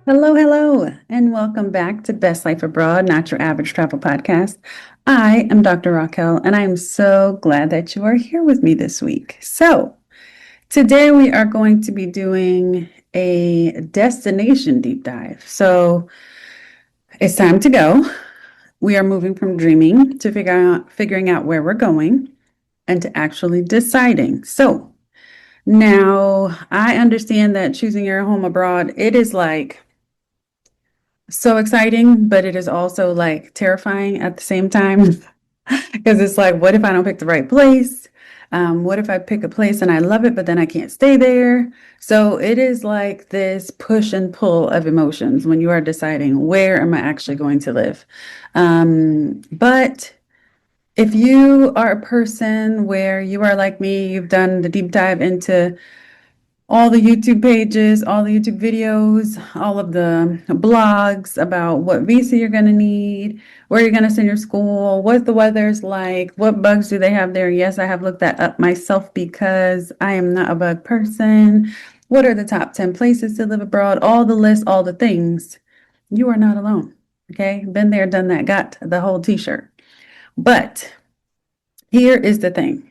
Hello, hello, and welcome back to Best Life Abroad, not your average travel podcast. I am Dr. Raquel, and I am so glad that you are here with me this week. So, today we are going to be doing a destination deep dive. So, it's time to go. We are moving from dreaming to figuring out where we're going and to actually deciding. So, now I understand that choosing your home abroad, it is like so exciting, but it is also like terrifying at the same time because it's like, what if I don't pick the right place? What if I pick a place and I love it, but then I can't stay there? So it is like this push and pull of emotions when you are deciding where am I actually going to live. But if you are a person where you are like me, you've done the deep dive into all the YouTube pages, all the YouTube videos, all of the blogs about what visa you're going to need, where you're going to send your school, what the weather's like, what bugs do they have there. Yes, I have looked that up myself because I am not a bug person. What are the top 10 places to live abroad? All the lists, all the things. You are not alone. Okay. Been there, done that, got the whole t-shirt. But here is the thing.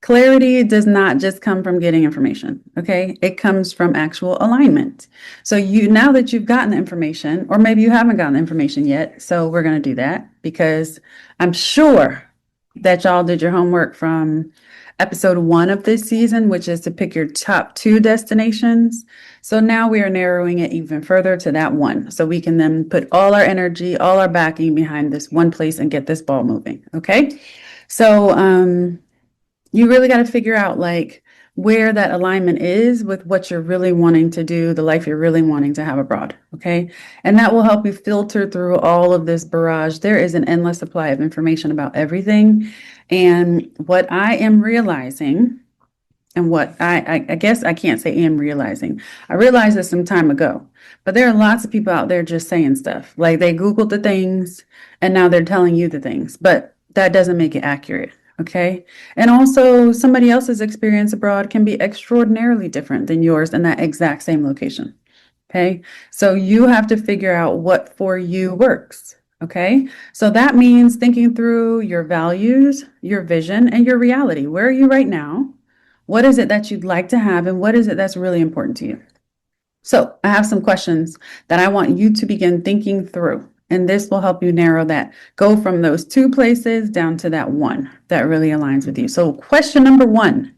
Clarity does not just come from getting information, okay? It comes from actual alignment. So now that you've gotten the information, or maybe you haven't gotten the information yet, so we're going to do that because I'm sure that y'all did your homework from episode 1 of this season, which is to pick your top 2 destinations. So now we are narrowing it even further to that one, so we can then put all our energy, all our backing behind this one place and get this ball moving, okay? So, you really got to figure out like where that alignment is with what you're really wanting to do, the life you're really wanting to have abroad. Okay. And that will help you filter through all of this barrage. There is an endless supply of information about everything. And what I am realizing, and what I guess I can't say am realizing, I realized this some time ago, but there are lots of people out there just saying stuff like they Googled the things and now they're telling you the things, but that doesn't make it accurate. Okay. And also, somebody else's experience abroad can be extraordinarily different than yours in that exact same location. Okay. So you have to figure out what for you works. Okay. So that means thinking through your values, your vision, and your reality. Where are you right now? What is it that you'd like to have? And what is it that's really important to you? So I have some questions that I want you to begin thinking through. And this will help you narrow that. Go from those 2 places down to that one that really aligns with you. So, question number 1: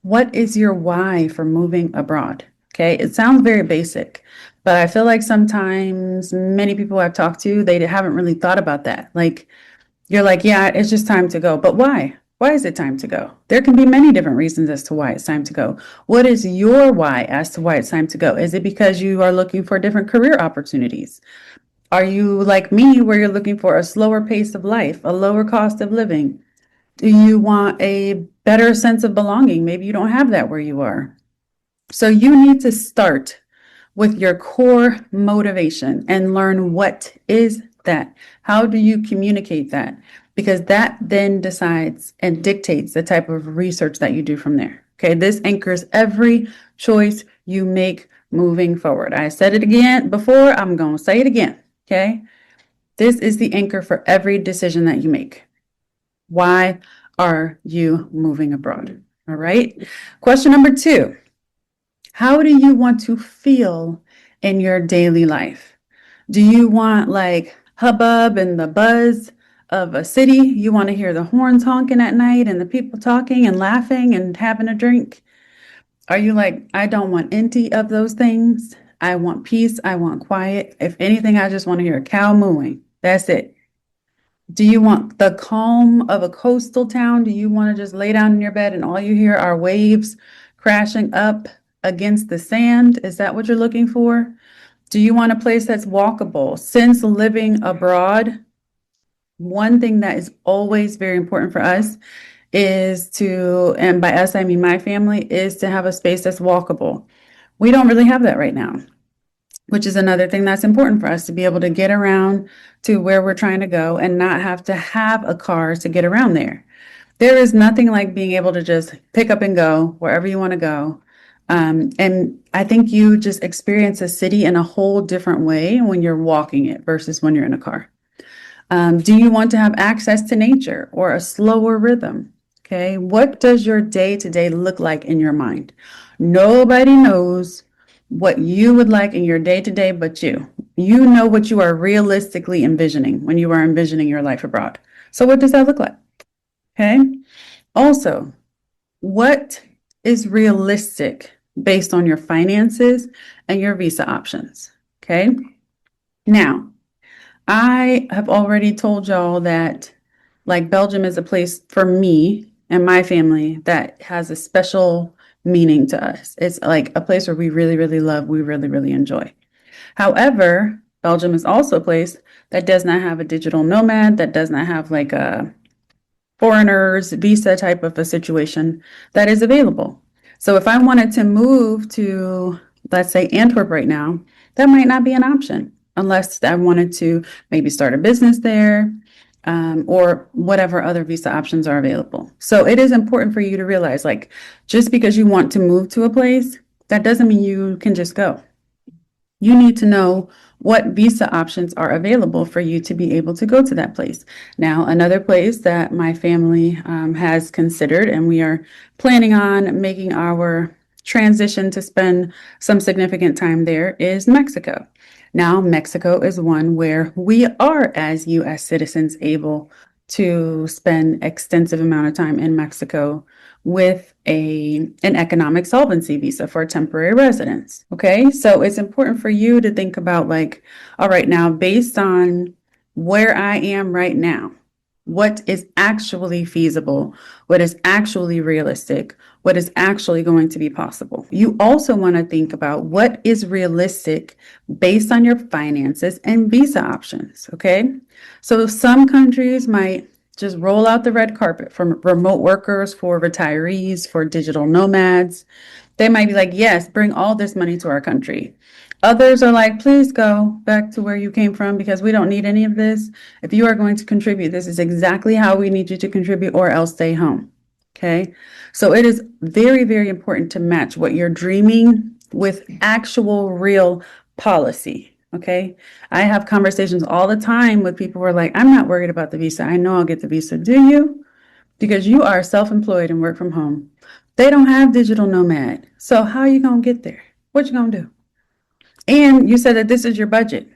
what is your why for moving abroad? Okay, it sounds very basic, but I feel like sometimes many people I've talked to, they haven't really thought about that. Like, you're like, yeah, it's just time to go. But why? Why is it time to go? There can be many different reasons as to why it's time to go. What is your why as to why it's time to go? Is it because you are looking for different career opportunities? Are you like me, where you're looking for a slower pace of life, a lower cost of living? Do you want a better sense of belonging? Maybe you don't have that where you are. So you need to start with your core motivation and learn what is that. How do you communicate that? Because that then decides and dictates the type of research that you do from there. Okay, this anchors every choice you make moving forward. I said it again before, I'm going to say it again. Okay, this is the anchor for every decision that you make. Why are you moving abroad? All right. Question number 2: how do you want to feel in your daily life? Do you want like hubbub and the buzz of a city? You want to hear the horns honking at night and the people talking and laughing and having a drink? Are you like, I don't want any of those things? I want peace. I want quiet. If anything, I just want to hear a cow mooing. That's it. Do you want the calm of a coastal town? Do you want to just lay down in your bed and all you hear are waves crashing up against the sand? Is that what you're looking for? Do you want a place that's walkable? Since living abroad, one thing that is always very important for us is to, and by us, I mean my family, is to have a space that's walkable. We don't really have that right now, which is another thing that's important for us to be able to get around to where we're trying to go and not have to have a car to get around there. There is nothing like being able to just pick up and go wherever you want to go. And I think you just experience a city in a whole different way when you're walking it versus when you're in a car. Do you want to have access to nature or a slower rhythm? Okay, what does your day to day look like in your mind? Nobody knows what you would like in your day to day but you. You know what you are realistically envisioning when you are envisioning your life abroad. So, what does that look like? Okay, also, what is realistic based on your finances and your visa options? Okay, now I have already told y'all that like Belgium is a place for me and my family that has a special meaning to us. It's like a place where we really, really love, we really, really enjoy. However, Belgium is also a place that does not have a digital nomad, that does not have like a foreigners visa type of a situation that is available. So if I wanted to move to, let's say, Antwerp right now, that might not be an option unless I wanted to maybe start a business there, or whatever other visa options are available. So it is important for you to realize, like, just because you want to move to a place, that doesn't mean you can just go. You need to know what visa options are available for you to be able to go to that place. Now, another place that my family has considered, and we are planning on making our transition to spend some significant time there, is Mexico. Now, Mexico is one where we are, as US citizens, able to spend extensive amount of time in Mexico with an economic solvency visa for temporary residence. Okay, so it's important for you to think about, like, all right, now based on where I am right now, what is actually feasible, what is actually realistic, what is actually going to be possible. You also want to think about what is realistic based on your finances and visa options. Okay, so some countries might just roll out the red carpet for remote workers, for retirees, for digital nomads. They might be like, yes, bring all this money to our country. Others are like, please go back to where you came from because we don't need any of this. If you are going to contribute, this is exactly how we need you to contribute, or else stay home. Okay. So it is very, very important to match what you're dreaming with actual real policy. Okay. I have conversations all the time with people who are like, I'm not worried about the visa. I know I'll get the visa. Do you? Because you are self-employed and work from home. They don't have digital nomad. So how are you going to get there? What you going to do? And you said that this is your budget.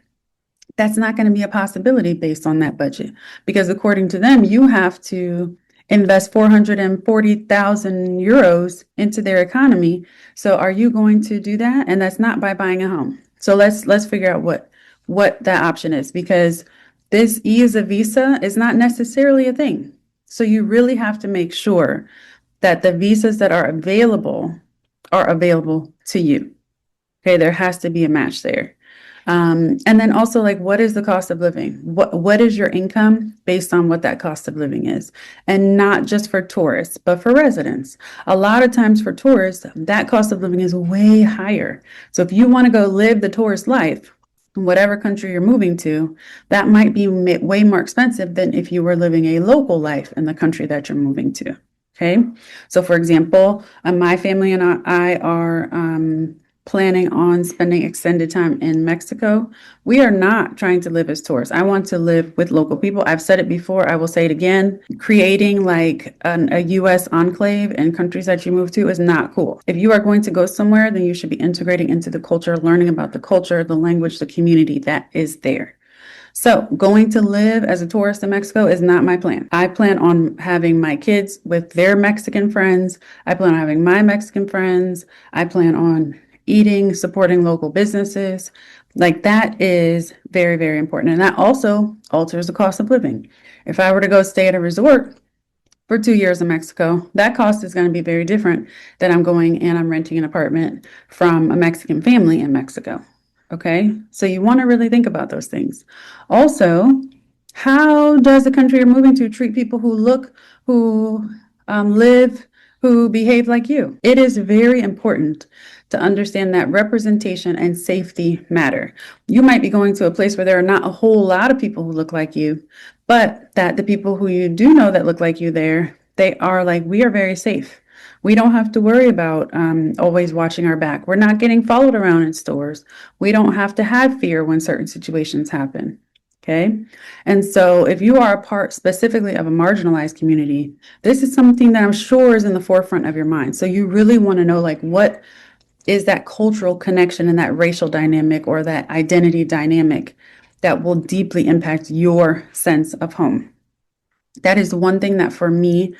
That's not going to be a possibility based on that budget, because according to them, you have to invest 440,000 euros into their economy. So are you going to do that? And that's not by buying a home. So let's figure out what that option is, because this ease of visa is not necessarily a thing. So you really have to make sure that the visas that are available to you. Okay, there has to be a match there. And then also, like, what is the cost of living? What is your income based on what that cost of living is? And not just for tourists, but for residents. A lot of times for tourists, that cost of living is way higher. So if you want to go live the tourist life, in whatever country you're moving to, that might be way more expensive than if you were living a local life in the country that you're moving to. Okay. So for example, my family and I are planning on spending extended time in Mexico. We are not trying to live as tourists. I want to live with local people. I've said it before, I will say it again. Creating like a US enclave in countries that you move to is not cool. If you are going to go somewhere, then you should be integrating into the culture, learning about the culture, the language, the community that is there. So going to live as a tourist in Mexico is not my plan. I plan on having my kids with their Mexican friends. I plan on having my Mexican friends. I plan on eating, supporting local businesses. Like, that is very, very important. And that also alters the cost of living. If I were to go stay at a resort for 2 years in Mexico, that cost is going to be very different than I'm going and I'm renting an apartment from a Mexican family in Mexico. Okay, so you want to really think about those things. Also, how does the country you're moving to treat people who live, who behave like you? It is very important to understand that representation and safety matter. You might be going to a place where there are not a whole lot of people who look like you, but that the people who you do know that look like you there, they are like, we are very safe. We don't have to worry about always watching our back. We're not getting followed around in stores. We don't have to have fear when certain situations happen. Okay. And so if you are a part specifically of a marginalized community, this is something that I'm sure is in the forefront of your mind. So you really want to know, like, what is that cultural connection and that racial dynamic or that identity dynamic that will deeply impact your sense of home. That is one thing that for me,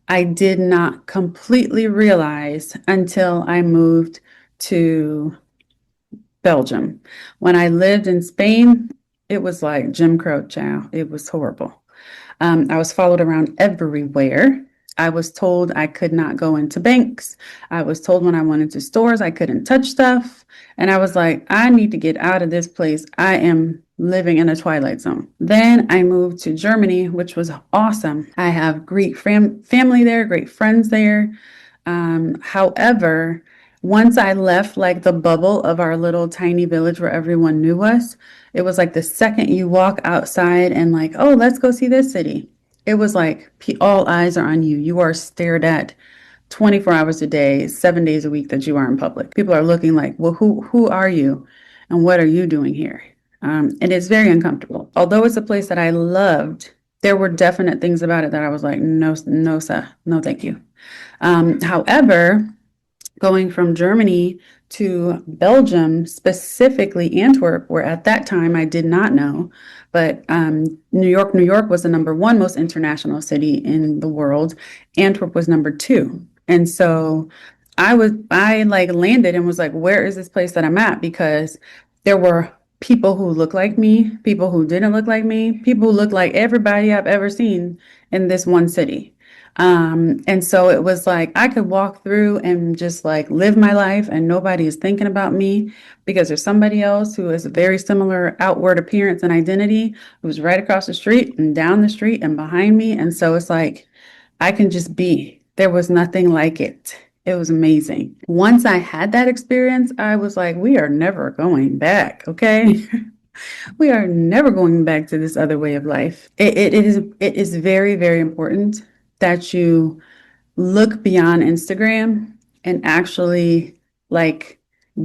I did not completely realize until I moved to Belgium. When I lived in Spain, it was like Jim Crow, child. It was horrible. I was followed around everywhere. I was told I could not go into banks. I was told when I went into stores, I couldn't touch stuff. And I was like, I need to get out of this place. I am living in a twilight zone. Then I moved to Germany, which was awesome. I have great family there, great friends there. However, once I left like the bubble of our little tiny village where everyone knew us, it was like the second you walk outside and like, oh, let's go see this city. It was like all eyes are on you. You are stared at 24 hours a day, 7 days a week that you are in public. People are looking like, well, who are you and what are you doing here? And it's very uncomfortable. Although it's a place that I loved, there were definite things about it that I was like, no, no, sir, no, thank you. However, going from Germany to Belgium, specifically Antwerp, where at that time I did not know, but New York was the number one most international city in the world. Antwerp was number two. And so I like landed and was like, where is this place that I'm at? Because there were people who looked like me, people who didn't look like me, people who looked like everybody I've ever seen in this one city. And so it was like I could walk through and just like live my life and nobody is thinking about me because there's somebody else who has a very similar outward appearance and identity who's right across the street and down the street and behind me. And so it's like I can just be. There was nothing like it. It was amazing. Once I had that experience, I was like, we are never going back, okay? We are never going back to this other way of life. It is very, very important that you look beyond Instagram and actually like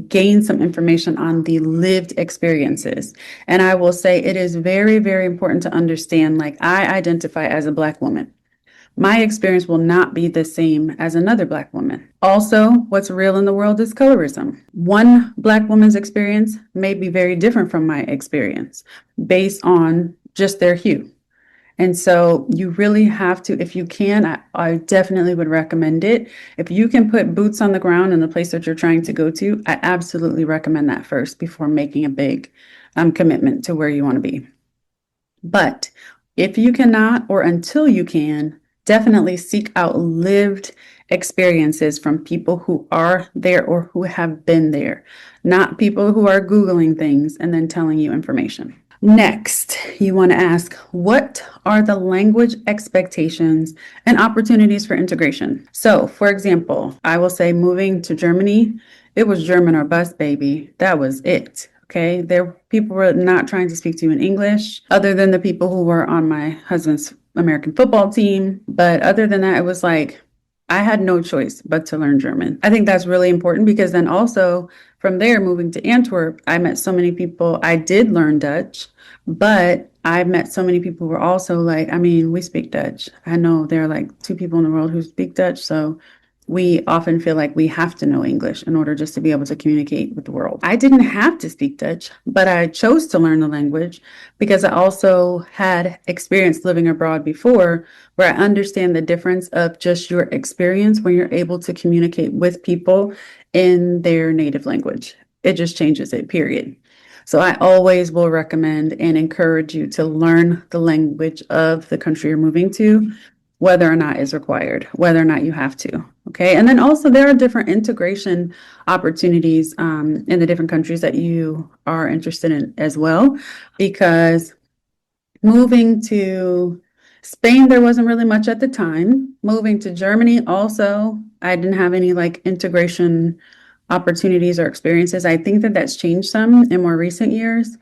gain some information on the lived experiences. And I will say it is very, very important to understand, like I identify as a Black woman. My experience will not be the same as another Black woman. Also, what's real in the world is colorism. One Black woman's experience may be very different from my experience based on just their hue. And so you really have to, if you can, I definitely would recommend it. If you can put boots on the ground in the place that you're trying to go to, I absolutely recommend that first before making a big commitment to where you want to be. But if you cannot, or until you can, definitely seek out lived experiences from people who are there or who have been there, not people who are Googling things and then telling you information. Next, you want to ask, what are the language expectations and opportunities for integration? So, for example, I will say moving to Germany, it was German or bust, baby. That was it. Okay, people were not trying to speak to you in English, other than the people who were on my husband's American football team. But other than that, it was like I had no choice but to learn German. I think that's really important because then also from there, moving to Antwerp, I met so many people. I did learn Dutch, but I met so many people who were also like, I mean, we speak Dutch. I know there are like two people in the world who speak Dutch. So we often feel like we have to know English in order just to be able to communicate with the world. I didn't have to speak Dutch, but I chose to learn the language because I also had experience living abroad before where I understand the difference of just your experience when you're able to communicate with people in their native language. It just changes it, period. So I always will recommend and encourage you to learn the language of the country you're moving to, whether or not is required, whether or not you have to. Okay. And then also there are different integration opportunities in the different countries that you are interested in as well, because moving to Spain, there wasn't really much at the time. Moving to Germany also, I didn't have any like integration opportunities or experiences. I think that that's changed some in more recent years.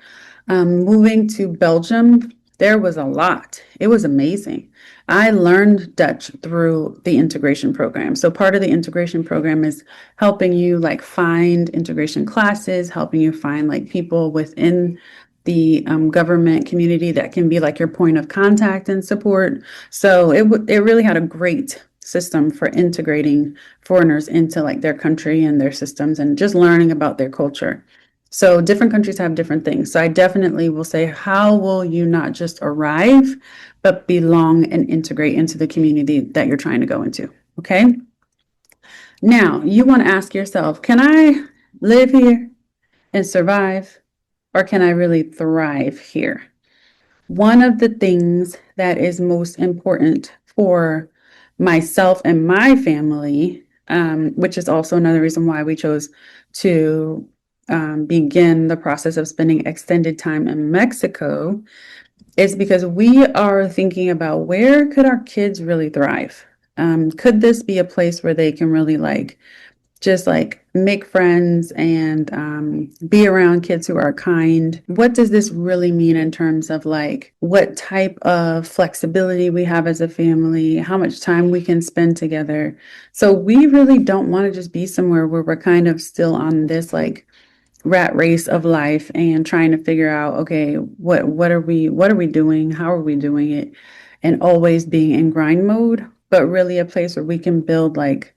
Moving to Belgium, There was a lot. It was amazing. I learned Dutch through the integration program. So part of the integration program is helping you like find integration classes, helping you find like people within the government community that can be like your point of contact and support. So it really had a great system for integrating foreigners into like their country and their systems and just learning about their culture. So different countries have different things. So I definitely will say, how will you not just arrive, but belong and integrate into the community that you're trying to go into? Okay. Now you want to ask yourself, can I live here and survive, or can I really thrive here? One of the things that is most important for myself and my family, which is also another reason why we chose to begin the process of spending extended time in Mexico, is because we are thinking about where could our kids really thrive? Could this be a place where they can really like just like make friends and be around kids who are kind? What does this really mean in terms of like what type of flexibility we have as a family, how much time we can spend together? So we really don't want to just be somewhere where we're kind of still on this like rat race of life and trying to figure out, okay, what are we doing? How are we doing it? And always being in grind mode, but really a place where we can build like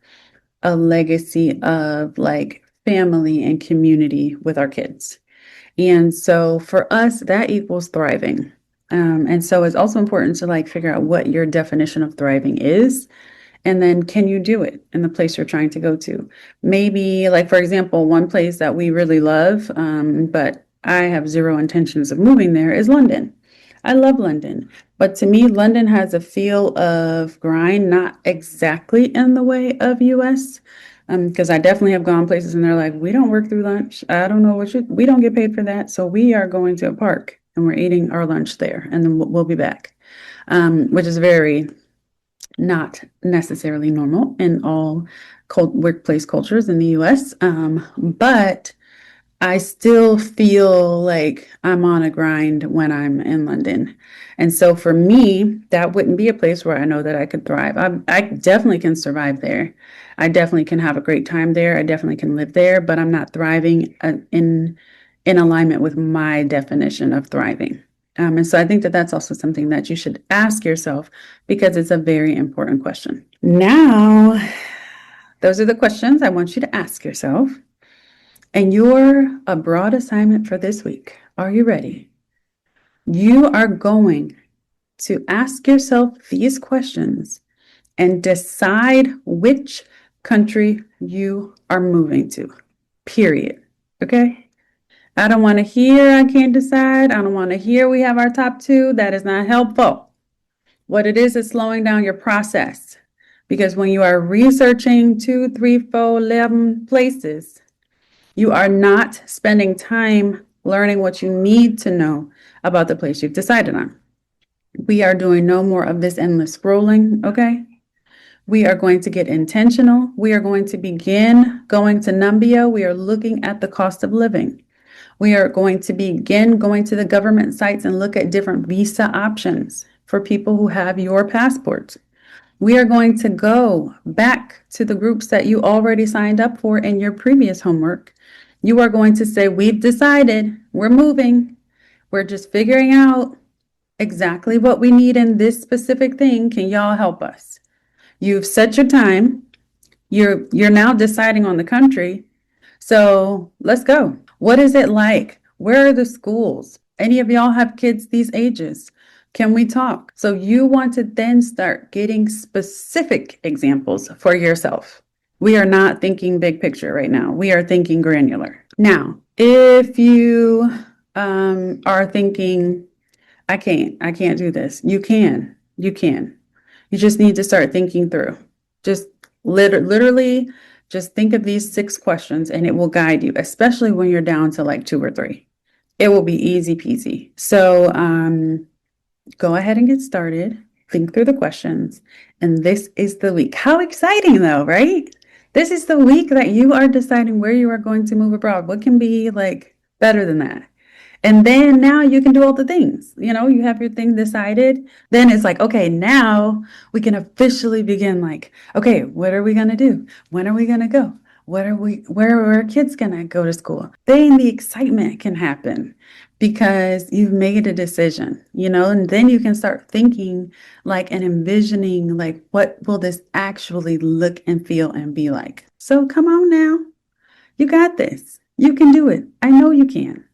a legacy of like family and community with our kids. And so for us, that equals thriving. And so it's also important to like figure out what your definition of thriving is. And then can you do it in the place you're trying to go to? Maybe, like, for example, one place that we really love, but I have zero intentions of moving there is London. I love London. But to me, London has a feel of grind, not exactly in the way of US. Because I definitely have gone places and they're like, we don't work through lunch. I don't know we don't get paid for that. So we are going to a park and we're eating our lunch there and then we'll be back, which is very not necessarily normal in all workplace cultures in the US. But I still feel like I'm on a grind when I'm in London. And so for me, that wouldn't be a place where I know that I could thrive. I definitely can survive there. I definitely can have a great time there. I definitely can live there, but I'm not thriving in alignment with my definition of thriving. And so I think that that's also something that you should ask yourself because it's a very important question. Now, those are the questions I want you to ask yourself. And your broad assignment for this week. Are you ready? You are going to ask yourself these questions and decide which country you are moving to. Period. Okay? I don't want to hear I can't decide. I don't want to hear we have our top two. That is not helpful. What it is slowing down your process. Because when you are researching 2, 3, 4, 11 places, you are not spending time learning what you need to know about the place you've decided on. We are doing no more of this endless scrolling, okay? We are going to get intentional. We are going to begin going to Numbeo. We are looking at the cost of living. We are going to begin going to the government sites and look at different visa options for people who have your passport. We are going to go back to the groups that you already signed up for in your previous homework. You are going to say, we've decided, we're moving. We're just figuring out exactly what we need in this specific thing. Can y'all help us? You've set your time. You're now deciding on the country. So let's go. What is it like? Where are the schools? Any of y'all have kids these ages? Can we talk? So you want to then start getting specific examples for yourself. We are not thinking big picture right now. We are thinking granular. Now, if you are thinking, I can't do this. You can. You just need to start thinking through. Just literally just think of these 6 questions and it will guide you, especially when you're down to like 2 or 3. It will be easy peasy. So go ahead and get started. Think through the questions. And this is the week. How exciting though, right? This is the week that you are deciding where you are going to move abroad. What can be like better than that? And then now you can do all the things. You have your thing decided. Then it's like, okay, now we can officially begin like, okay, what are we going to do? When are we going to go? Where are our kids going to go to school? Then the excitement can happen because you've made a decision, and then you can start thinking like and envisioning like, what will this actually look and feel and be like? So come on now. You got this. You can do it. I know you can.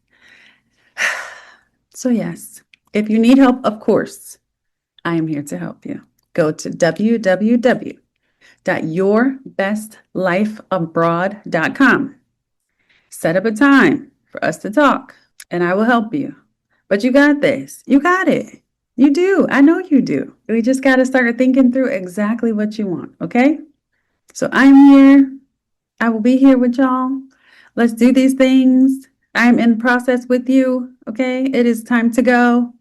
So yes, if you need help, of course, I am here to help you. Go to www.yourbestlifeabroad.com. Set up a time for us to talk, and I will help you. But you got this. You got it. You do. I know you do. We just got to start thinking through exactly what you want, okay? So I'm here. I will be here with y'all. Let's do these things. I'm in process with you, okay? It is time to go.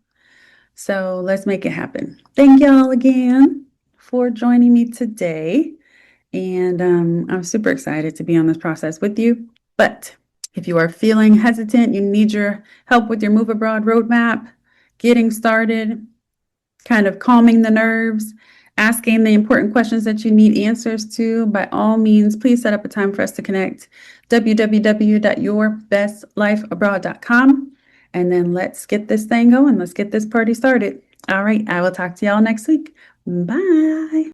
So let's make it happen. Thank y'all again for joining me today. And I'm super excited to be on this process with you. But if you are feeling hesitant, you need your help with your Move Abroad roadmap, getting started, kind of calming the nerves, asking the important questions that you need answers to, by all means, please set up a time for us to connect. www.yourbestlifeabroad.com. And then let's get this thing going. Let's get this party started. All right. I will talk to y'all next week. Bye.